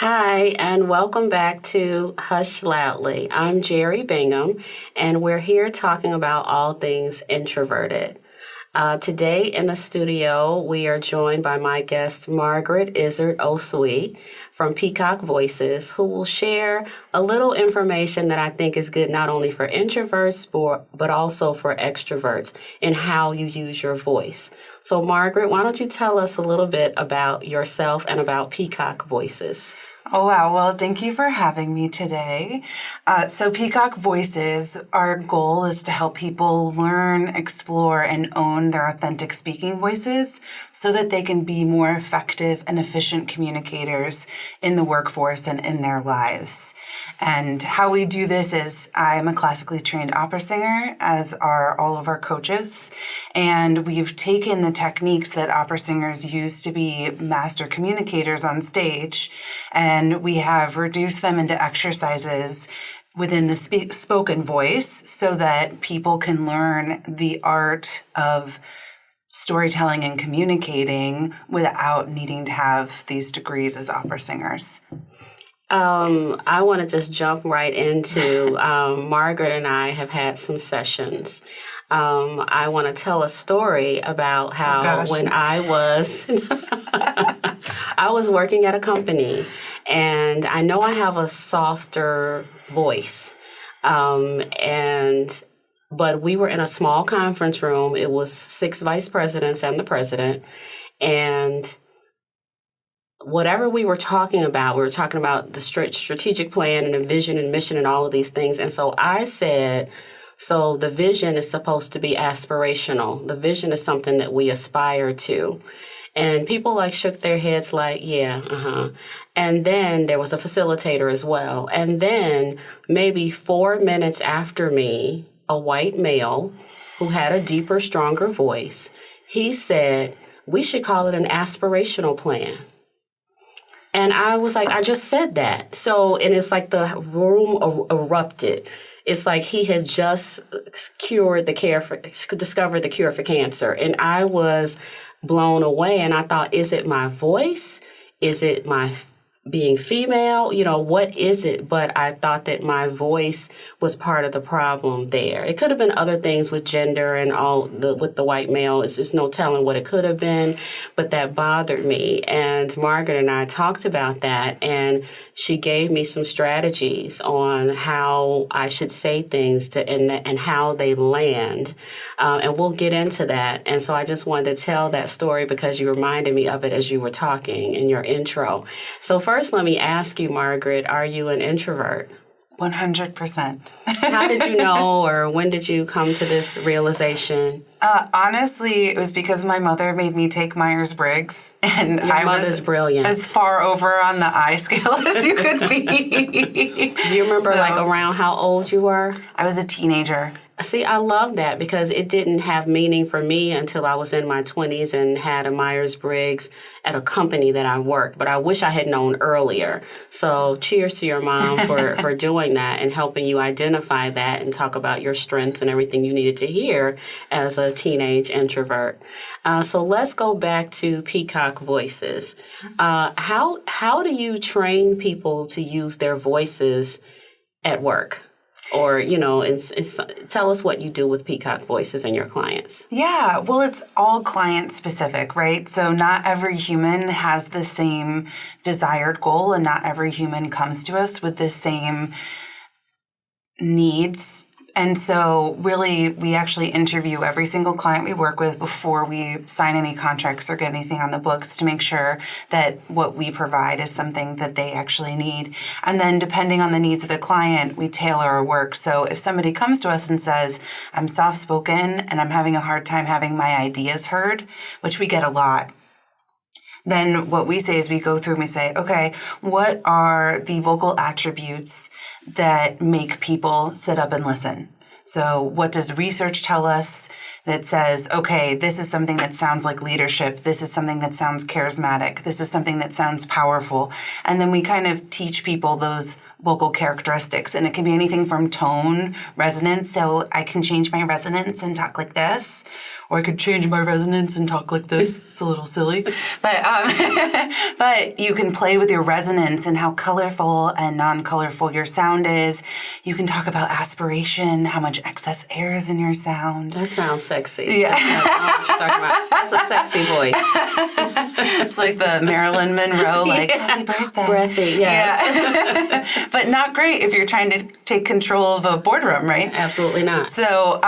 Hi, and welcome back to Hush Loudly. I'm Jeri Bingham, and we're here talking about all things introverted. Today in the studio, we are joined by my guest, Margaret Izard Oskoui from Peacock Voices, who will share a little information that I think is good not only for introverts, but also for extroverts in how you use your voice. So, Margaret, why don't you tell us a little bit about yourself and about Peacock Voices? Oh, wow. Well, thank you for having me today. So Peacock Voices, our goal is to help people learn, explore, and own their authentic speaking voices so that they can be more effective and efficient communicators in the workforce and in their lives. And how we do this is I'm a classically trained opera singer, as are all of our coaches. And we've taken the techniques that opera singers use to be master communicators on stage, and we have reduced them into exercises within the spoken voice so that people can learn the art of storytelling and communicating without needing to have these degrees as opera singers. I want to just jump right into Margaret and I have had some sessions. I want to tell a story about how when I was I was working at a company, and I know I have a softer voice, but we were in a small conference room. It was 6 vice presidents and the president, and whatever we were talking about the strategic plan and the vision and mission and all of these things. And so I said, so the vision is supposed to be aspirational. The vision is something that we aspire to. And people shook their heads yeah. And then there was a facilitator as well. And then maybe 4 minutes after me, a white male who had a deeper, stronger voice, he said, we should call it an aspirational plan. And I was like, I just said that. So, and it's like the room erupted. It's like he had just discovered the cure for cancer. And I was blown away. And I thought, is it my voice? Is it my being female? What is it? But I thought that my voice was part of the problem there. It could have been other things with gender and with the white male. It's no telling what it could have been, but that bothered me. And Margaret and I talked about that, and she gave me some strategies on how I should say things and how they land. And we'll get into that. And so I just wanted to tell that story because you reminded me of it as you were talking in your intro. So first, let me ask you, Margaret, are you an introvert? 100%. How did you know, or when did you come to this realization? Honestly, it was because my mother made me take Myers-Briggs, and Your mother's brilliant. As far over on the I scale as you could be. Do you remember around how old you were? I was a teenager. See, I love that because it didn't have meaning for me until I was in my 20s and had a Myers-Briggs at a company that I worked. But I wish I had known earlier. So cheers to your mom for doing that and helping you identify that and talk about your strengths and everything you needed to hear as a teenage introvert. So let's go back to Peacock Voices. How do you train people to use their voices at work? Or, tell us what you do with Peacock Voices and your clients. Yeah, well, it's all client specific, right? So not every human has the same desired goal, and not every human comes to us with the same needs. And so really, we actually interview every single client we work with before we sign any contracts or get anything on the books to make sure that what we provide is something that they actually need. And then depending on the needs of the client, we tailor our work. So if somebody comes to us and says, I'm soft-spoken and I'm having a hard time having my ideas heard, which we get a lot, then what we say is we go through and we say, okay, what are the vocal attributes that make people sit up and listen? So what does research tell us that says, okay, this is something that sounds like leadership. This is something that sounds charismatic. This is something that sounds powerful. And then we kind of teach people those vocal characteristics. And it can be anything from tone, resonance. So I can change my resonance and talk like this. Or I could change my resonance and talk like this. It's a little silly. But you can play with your resonance and how colorful and non-colorful your sound is. You can talk about aspiration, how much excess air is in your sound. That sounds sexy. Yeah. What you're talking about. That's a sexy voice. It's like the Marilyn Monroe, like, happy birthday. Breathy, yes. Yeah. But not great if you're trying to take control of a boardroom, right? Absolutely not. So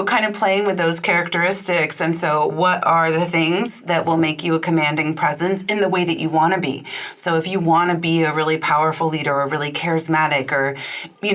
kind of playing with those characteristics. And so what are the things that will make you a commanding presence in the way that you want to be? So if you want to be a really powerful leader or really charismatic or,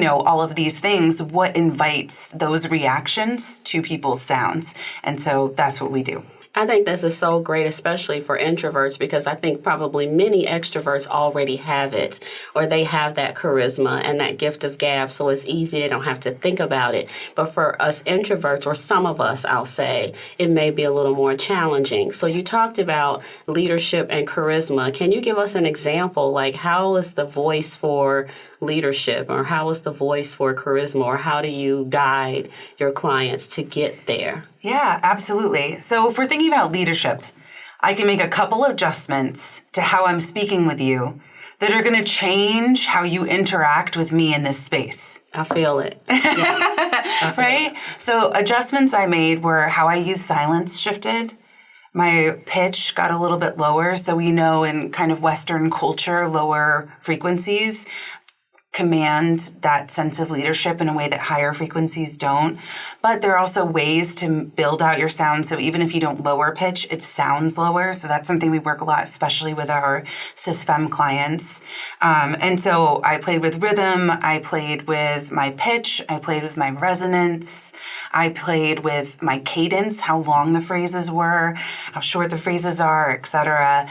all of these things, what invites those reactions to people's sounds? And so that's what we do. I think this is so great, especially for introverts, because I think probably many extroverts already have it, or they have that charisma and that gift of gab, so it's easy. They don't have to think about it. But for us introverts, or some of us, I'll say, it may be a little more challenging. So you talked about leadership and charisma. Can you give us an example? Like, how is the voice for leadership, or how is the voice for charisma, or how do you guide your clients to get there? Yeah, absolutely. So if we're thinking about leadership, I can make a couple of adjustments to how I'm speaking with you that are going to change how you interact with me in this space. I feel it. Yeah. Right? So adjustments I made were how I use silence shifted. My pitch got a little bit lower. So we know in kind of Western culture, lower frequencies command that sense of leadership in a way that higher frequencies don't. But there are also ways to build out your sound. So even if you don't lower pitch, it sounds lower. So that's something we work a lot, especially with our cis-fem clients. And so I played with rhythm. I played with my pitch. I played with my resonance. I played with my cadence, how long the phrases were, how short the phrases are, etc.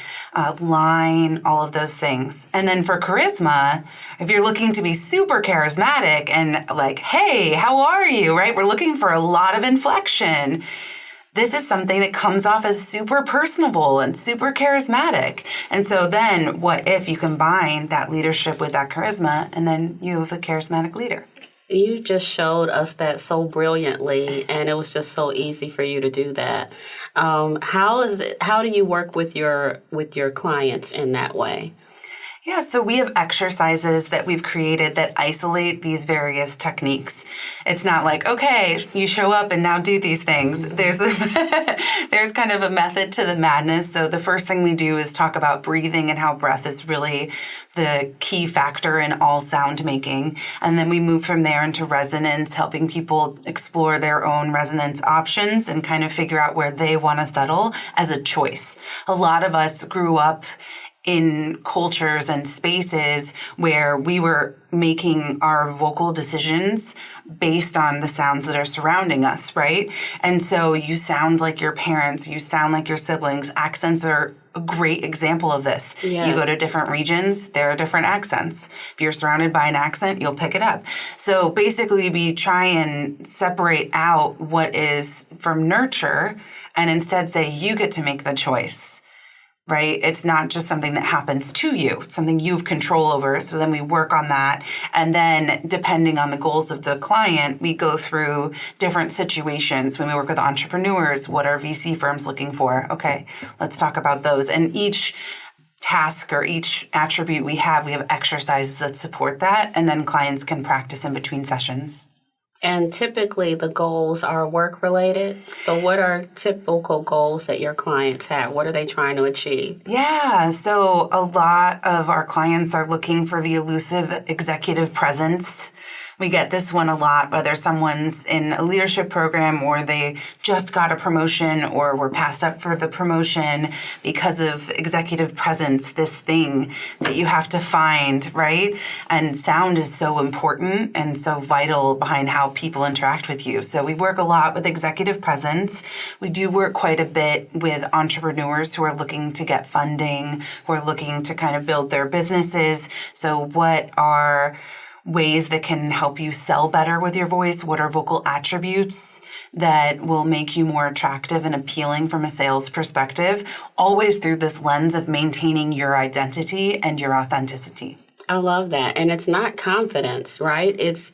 Line, all of those things. And then for charisma, if you're looking to be super charismatic and like, hey, how are you, right? We're looking for a lot of inflection. This is something that comes off as super personable and super charismatic. And so then what if you combine that leadership with that charisma, and then you have a charismatic leader? You just showed us that so brilliantly, and it was just so easy for you to do that. How do you work with your clients in that way? Yeah, so we have exercises that we've created that isolate these various techniques. It's not like, okay, you show up and now do these things. There's there's kind of a method to the madness. So the first thing we do is talk about breathing and how breath is really the key factor in all sound making. And then we move from there into resonance, helping people explore their own resonance options and kind of figure out where they want to settle as a choice. A lot of us grew up in cultures and spaces where we were making our vocal decisions based on the sounds that are surrounding us, right? And so you sound like your parents, you sound like your siblings. Accents are a great example of this. Yes. You go to different regions, there are different accents. If you're surrounded by an accent, you'll pick it up. So basically we try and separate out what is from nurture and instead say you get to make the choice. Right? It's not just something that happens to you. It's something you have control over. So then we work on that. And then depending on the goals of the client, we go through different situations. When we work with entrepreneurs, what are VC firms looking for? Okay, let's talk about those. And each task or each attribute we have exercises that support that. And then clients can practice in between sessions. And typically the goals are work related. So what are typical goals that your clients have? What are they trying to achieve? Yeah, so a lot of our clients are looking for the elusive executive presence. We get this one a lot, whether someone's in a leadership program or they just got a promotion or were passed up for the promotion because of executive presence, this thing that you have to find, right? And sound is so important and so vital behind how people interact with you. So we work a lot with executive presence. We do work quite a bit with entrepreneurs who are looking to get funding, who are looking to kind of build their businesses. So what are ways that can help you sell better with your voice? What are vocal attributes that will make you more attractive and appealing from a sales perspective? Always through this lens of maintaining your identity and your authenticity. I love that. And it's not confidence, right? It's,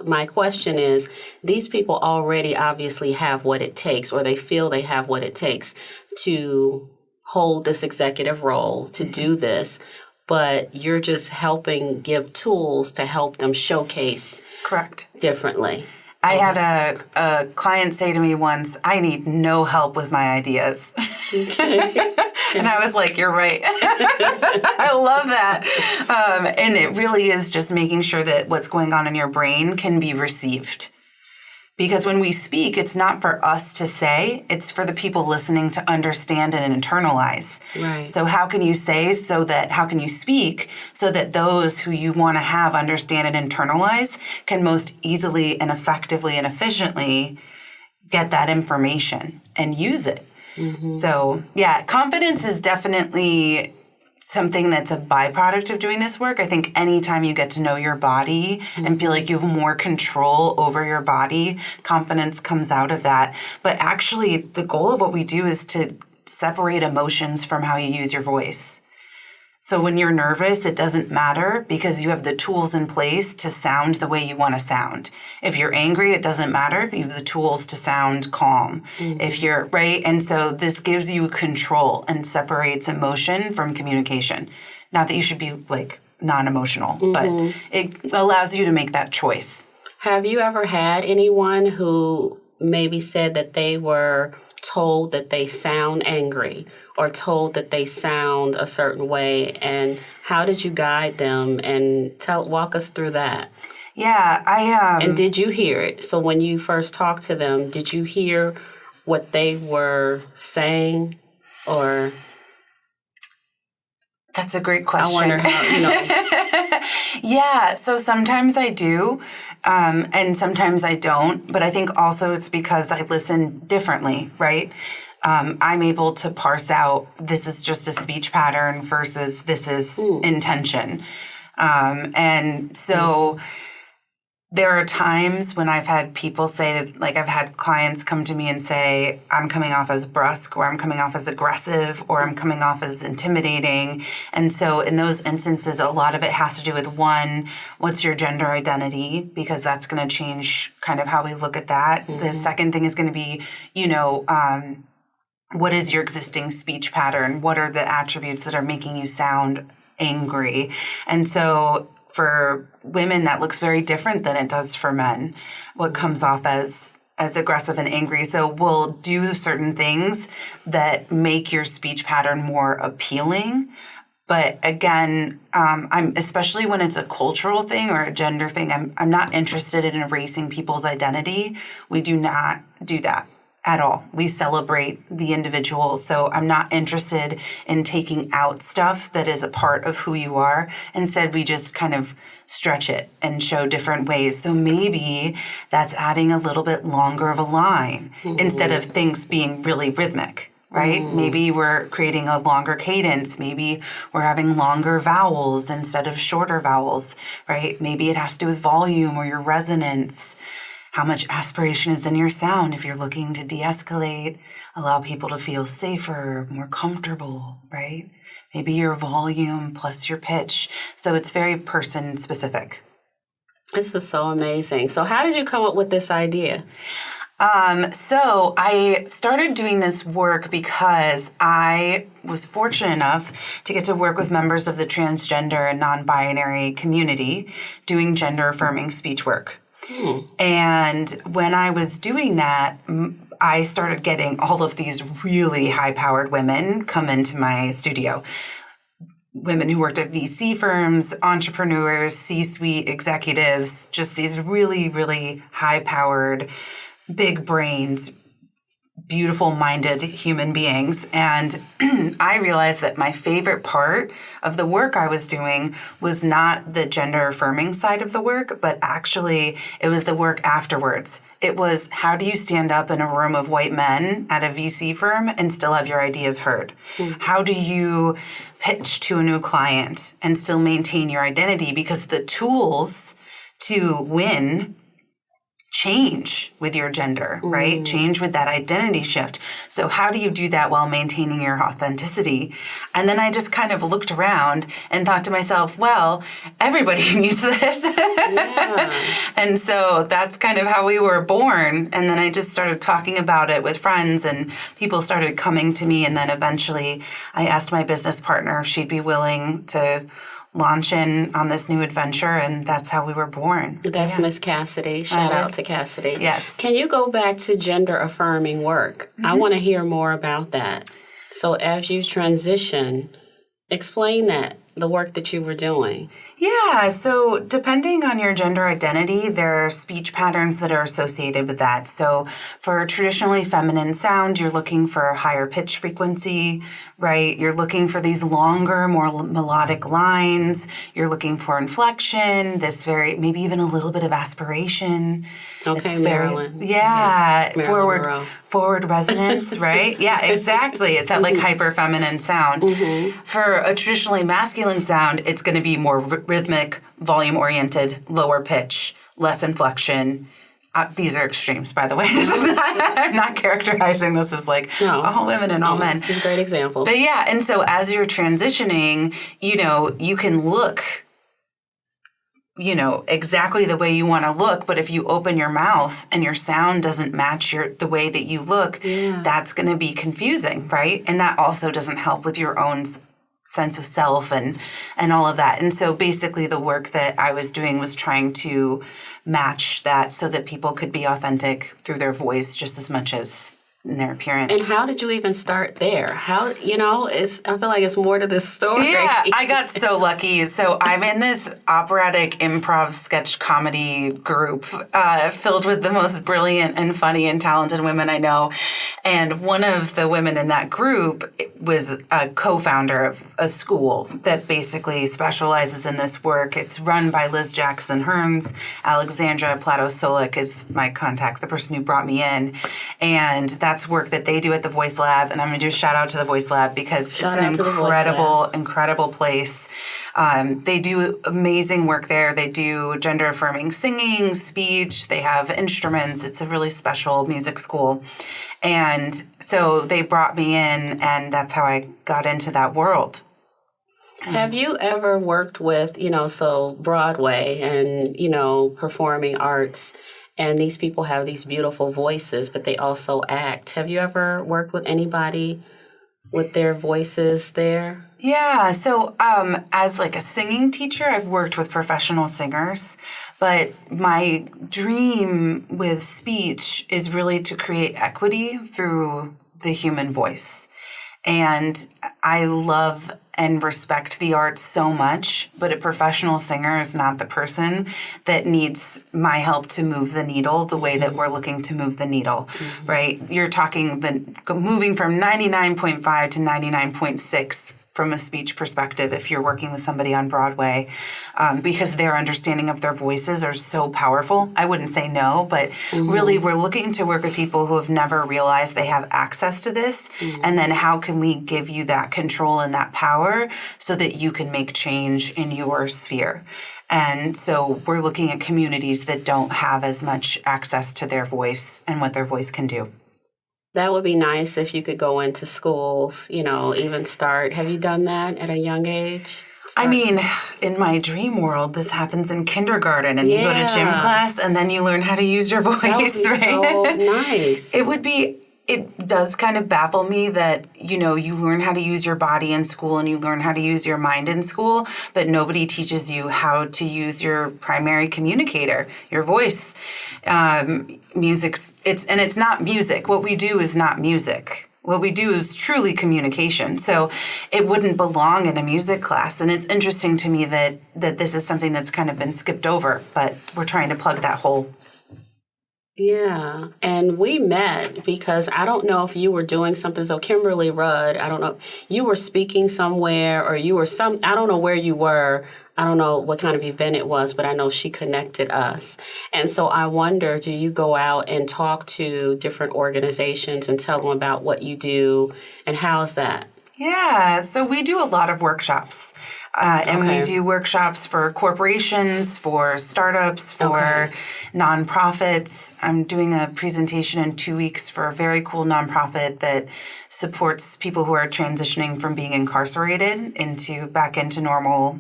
my question is, these people already obviously have what it takes, or they feel they have what it takes to hold this executive role, to do this, but you're just helping give tools to help them showcase Correct. differently. I had a client say to me once, I need no help with my ideas. And I was like, you're right. I love that. And it really is just making sure that what's going on in your brain can be received. Because when we speak, it's not for us to say, it's for the people listening to understand and internalize. Right. So how can you speak so that those who you want to have understand and internalize can most easily and effectively and efficiently get that information and use it? Mm-hmm. So, yeah, confidence is definitely something that's a byproduct of doing this work. I think anytime you get to know your body and feel like you have more control over your body, confidence comes out of that. But actually, the goal of what we do is to separate emotions from how you use your voice. So when you're nervous, it doesn't matter because you have the tools in place to sound the way you want to sound. If you're angry, it doesn't matter. You have the tools to sound calm. Mm-hmm. If you're right. And so this gives you control and separates emotion from communication. Not that you should be like non-emotional, but it allows you to make that choice. Have you ever had anyone who maybe said that they were told that they sound angry or told that they sound a certain way, and how did you guide them and walk us through that? Yeah, and did you hear it? So when you first talked to them, did you hear what they were saying, or? That's a great question. I wonder how, Yeah, so sometimes I do, and sometimes I don't, but I think also it's because I listen differently, right? I'm able to parse out this is just a speech pattern versus this is intention. And so there are times when I've had people say, like I've had clients come to me and say, I'm coming off as brusque, or I'm coming off as aggressive, or I'm coming off as intimidating. And so in those instances, a lot of it has to do with, one, what's your gender identity? Because that's going to change kind of how we look at that. Mm-hmm. The second thing is going to be, what is your existing speech pattern? What are the attributes that are making you sound angry? And so for women, that looks very different than it does for men, what comes off as aggressive and angry. So we'll do certain things that make your speech pattern more appealing. But again, I'm especially when it's a cultural thing or a gender thing, I'm not interested in erasing people's identity. We do not do that at all. We celebrate the individual. So I'm not interested in taking out stuff that is a part of who you are. Instead, we just kind of stretch it and show different ways. So maybe that's adding a little bit longer of a line instead of things being really rhythmic, right? Maybe we're creating a longer cadence. Maybe we're having longer vowels instead of shorter vowels, right? Maybe it has to do with volume or your resonance. How much aspiration is in your sound if you're looking to de-escalate, allow people to feel safer, more comfortable, right? Maybe your volume plus your pitch. So it's very person specific. This is so amazing. So how did you come up with this idea? So I started doing this work because I was fortunate enough to get to work with members of the transgender and non-binary community doing gender-affirming speech work. And when I was doing that, I started getting all of these really high-powered women come into my studio. Women who worked at VC firms, entrepreneurs, C-suite executives, just these really, really high-powered, big-brained, beautiful-minded human beings. And I realized that my favorite part of the work I was doing was not the gender-affirming side of the work, but actually it was the work afterwards. It was, how do you stand up in a room of white men at a VC firm and still have your ideas heard? How do you pitch to a new client and still maintain your identity? Because the tools to win change with your gender, right? Change with that identity shift. So how do you do that while maintaining your authenticity? And then I just kind of looked around and thought to myself, well, everybody needs this. Yeah. And so that's kind of how we were born. And then I just started talking about it with friends, and people started coming to me. And then eventually I asked my business partner if she'd be willing to launch in on this new adventure, and that's how we were born. That's Miss Cassidy. Shout out to Cassidy. Yes. Can you go back to gender affirming work? I want to hear more about that. So as you transition, explain that, the work that you were doing. Yeah, so depending on your gender identity, there are speech patterns that are associated with that. So for traditionally feminine sound, you're looking for a higher pitch frequency, right? You're looking for these longer, more melodic lines. You're looking for inflection, maybe even a little bit of aspiration. Okay, it's Marilyn. Forward resonance, right? Yeah, exactly. It's that like hyper feminine sound. For a traditionally masculine sound, it's going to be more rhythmic, volume oriented, lower pitch, less inflection. These are extremes, by the way. I'm not characterizing this as like all women and all men. These are great examples. But yeah, and so as you're transitioning, you can look exactly the way you want to look, but if you open your mouth and your sound doesn't match the way that you look, that's going to be confusing, right? And that also doesn't help with your own sense of self and all of that. And so basically the work that I was doing was trying to match that so that people could be authentic through their voice just as much as in their appearance. And how did you even start there? I feel like it's more to this story. Yeah, I got so lucky. So I'm in this operatic improv sketch comedy group filled with the most brilliant and funny and talented women I know. And one of the women in that group was a co-founder of a school that basically specializes in this work. It's run by Liz Jackson Hearns. Alexandra Plato-Solik is my contact, the person who brought me in. And that's work that they do at the Voice Lab. And I'm going to do a shout out to the Voice Lab because it's an incredible place. They do amazing work there. They do gender affirming singing, speech. They have instruments. It's a really special music school. And so they brought me in, and that's how I got into that world. Have you ever worked with, so Broadway and, performing arts, and these people have these beautiful voices, but they also act. Have you ever worked with anybody with their voices there? Yeah. So as like a singing teacher, I've worked with professional singers, but my dream with speech is really to create equity through the human voice. And I love and respect the arts so much, but a professional singer is not the person that needs my help to move the needle the way that we're looking to move the needle, right? You're talking moving from 99.5 to 99.6 from a speech perspective if you're working with somebody on Broadway, because their understanding of their voices are so powerful. I wouldn't say no, but really we're looking to work with people who have never realized they have access to this, and then how can we give you that control and that power so that you can make change in your sphere. And so we're looking at communities that don't have as much access to their voice and what their voice can do. That would be nice if you could go into schools, even start. Have you done that at a young age? I mean, in my dream world, this happens in kindergarten, and you go to gym class, and then you learn how to use your voice. That would be so nice. It does kind of baffle me that, you learn how to use your body in school and you learn how to use your mind in school, but nobody teaches you how to use your primary communicator, your voice. It's not music. What we do is not music. What we do is truly communication. So it wouldn't belong in a music class. And it's interesting to me that this is something that's kind of been skipped over, but we're trying to plug that hole. Yeah, and we met because I don't know if you were doing something. So Kimberly Rudd, I don't know, you were speaking somewhere or you were I don't know where you were. I don't know what kind of event it was, but I know she connected us. And so I wonder, do you go out and talk to different organizations and tell them about what you do? And how's that? Yeah, so we do a lot of workshops. And we do workshops for corporations, for startups, for nonprofits. I'm doing a presentation in 2 weeks for a very cool nonprofit that supports people who are transitioning from being incarcerated back into normal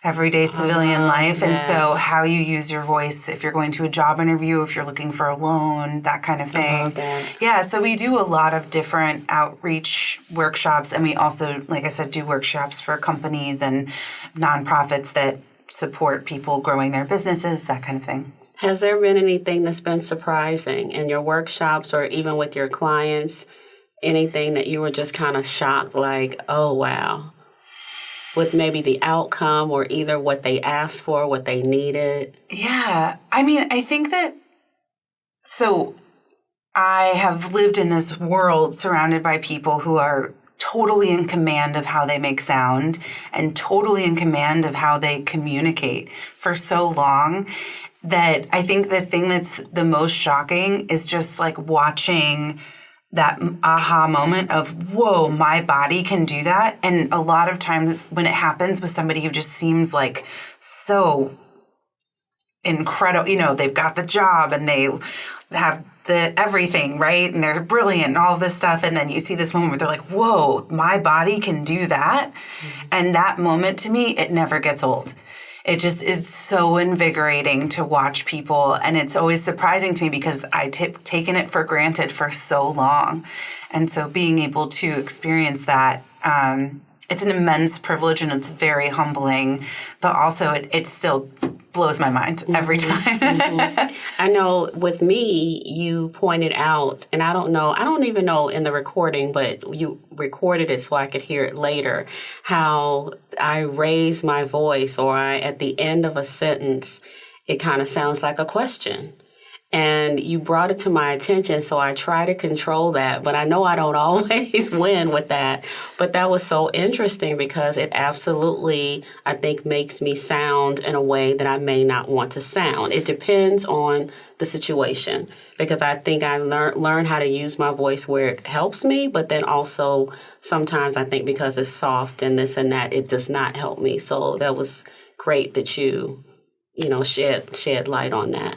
everyday civilian life. And so how you use your voice if you're going to a job interview, if you're looking for a loan, that kind of thing. Yeah, so we do a lot of different outreach workshops, and we also, like I said, do workshops for companies and nonprofits that support people growing their businesses, that kind of thing. Has there been anything that's been surprising in your workshops or even with your clients? Anything that you were just kind of shocked, like, oh, wow, with maybe the outcome or either what they asked for, what they needed? Yeah. I mean, I think that, so I have lived in this world surrounded by people who are totally in command of how they make sound and totally in command of how they communicate for so long that I think the thing that's the most shocking is just like watching that aha moment of, whoa, my body can do that. And a lot of times when it happens with somebody who just seems like so incredible, you know, they've got the job and they have the everything, right? And they're brilliant and all of this stuff. And then you see this moment where they're like, whoa, my body can do that. Mm-hmm. And that moment to me, it never gets old. It just is so invigorating to watch people. And it's always surprising to me because taken it for granted for so long. And so being able to experience that, it's an immense privilege and it's very humbling, but also it still blows my mind every time. I know with me, you pointed out, and I don't even know in the recording, but you recorded it so I could hear it later, how I raise my voice or at the end of a sentence, it kind of sounds like a question. And you brought it to my attention, so I try to control that. But I know I don't always win with that. But that was so interesting because it absolutely, I think, makes me sound in a way that I may not want to sound. It depends on the situation because I think I learn how to use my voice where it helps me. But then also sometimes I think because it's soft and this and that, it does not help me. So that was great that you shed light on that.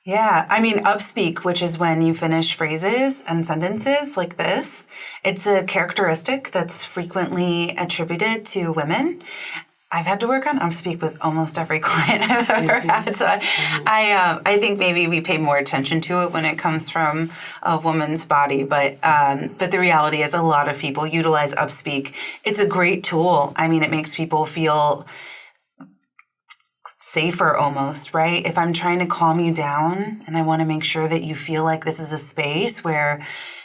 Yeah, I mean, upspeak, which is when you finish phrases and sentences like this, it's a characteristic that's frequently attributed to women. I've had to work on upspeak with almost every client I've ever had. So I think maybe we pay more attention to it when it comes from a woman's body. But the reality is a lot of people utilize upspeak. It's a great tool. I mean, it makes people feel safer almost, right? If I'm trying to calm you down and I want to make sure that you feel like this is a space where,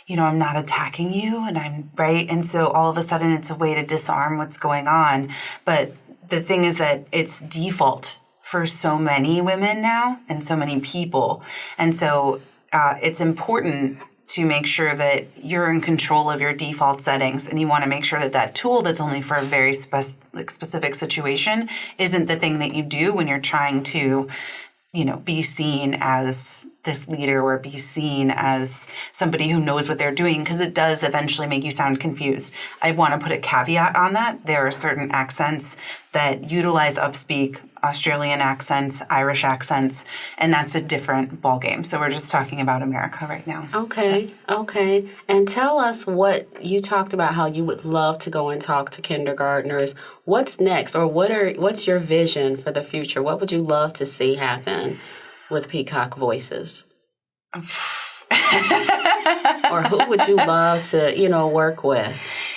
you know, I'm not attacking you and I'm right. And so all of a sudden it's a way to disarm what's going on. But the thing is that it's default for so many women now and so many people. And so it's important to make sure that you're in control of your default settings, and you want to make sure that that tool that's only for a very specific situation isn't the thing that you do when you're trying to, you know, be seen as this leader or be seen as somebody who knows what they're doing, because it does eventually make you sound confused. I want to put a caveat on that. There are certain accents that utilize upspeak, Australian accents, Irish accents, and that's a different ballgame. So we're just talking about America right now. Okay. And tell us what you talked about, how you would love to go and talk to kindergartners. What's next, or what's your vision for the future? What would you love to see happen with Peacock Voices? Or who would you love to, work with?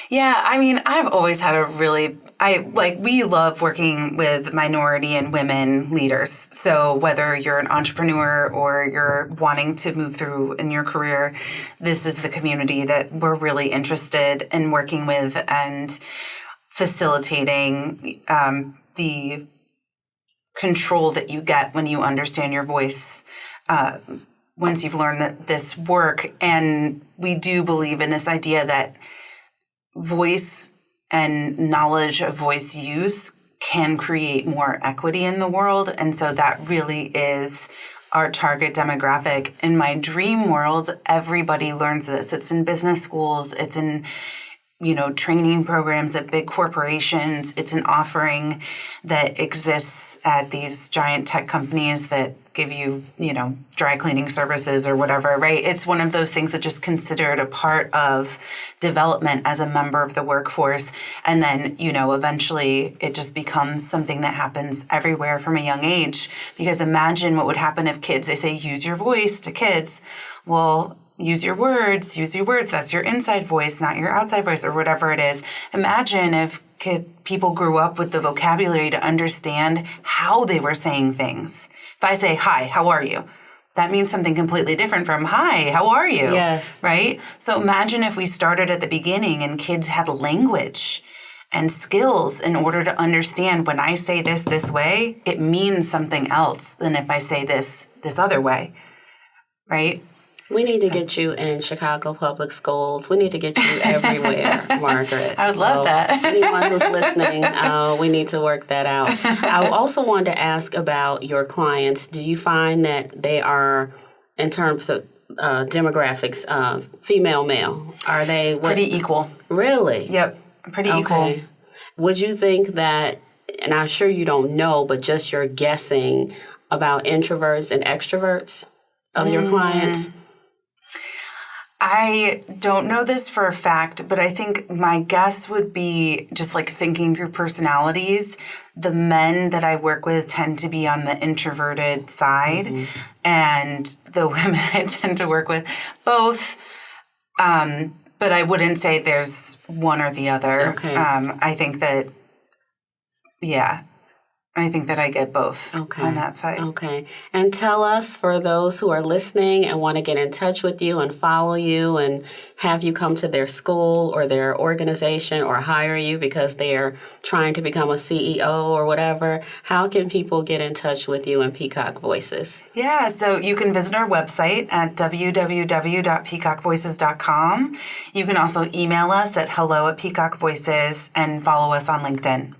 Yeah, I mean, I've always had we love working with minority and women leaders. So whether you're an entrepreneur or you're wanting to move through in your career, this is the community that we're really interested in working with and facilitating the control that you get when you understand your voice once you've learned this work. And we do believe in this idea that voice and knowledge of voice use can create more equity in the world. And so that really is our target demographic. In my dream world, everybody learns this. It's in business schools. It's in training programs at big corporations. It's an offering that exists at these giant tech companies that give you, dry cleaning services or whatever, right? It's one of those things that just considered a part of development as a member of the workforce. And then, eventually it just becomes something that happens everywhere from a young age. Because imagine what would happen if kids, they say, use your voice to kids. Well, use your words. That's your inside voice, not your outside voice, or whatever it is. Imagine if people grew up with the vocabulary to understand how they were saying things. If I say, hi, how are you? That means something completely different from, hi, how are you? Yes. Right? So imagine if we started at the beginning and kids had language and skills in order to understand when I say this way, it means something else than if I say this other way. Right? We need to get you in Chicago public schools. We need to get you everywhere, Margaret. I would love that. Anyone who's listening, we need to work that out. I also wanted to ask about your clients. Do you find that they are, in terms of demographics, female, male? Are they pretty equal? Really? Yep, pretty equal. Would you think that, and I'm sure you don't know, but just your guessing about introverts and extroverts of your clients? I don't know this for a fact, but I think my guess would be, just like thinking through personalities, the men that I work with tend to be on the introverted side, and the women I tend to work with both. But I wouldn't say there's one or the other. Okay. I think that, I think that I get both on that side. Okay. And tell us, for those who are listening and want to get in touch with you and follow you and have you come to their school or their organization or hire you because they're trying to become a CEO or whatever, how can people get in touch with you and Peacock Voices? Yeah, so you can visit our website at www.peacockvoices.com. You can also email us at hello@peacockvoices and follow us on LinkedIn.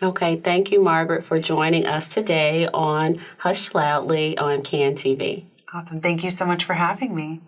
Okay, thank you, Margaret, for joining us today on Hush Loudly on CAN TV. Awesome. Thank you so much for having me.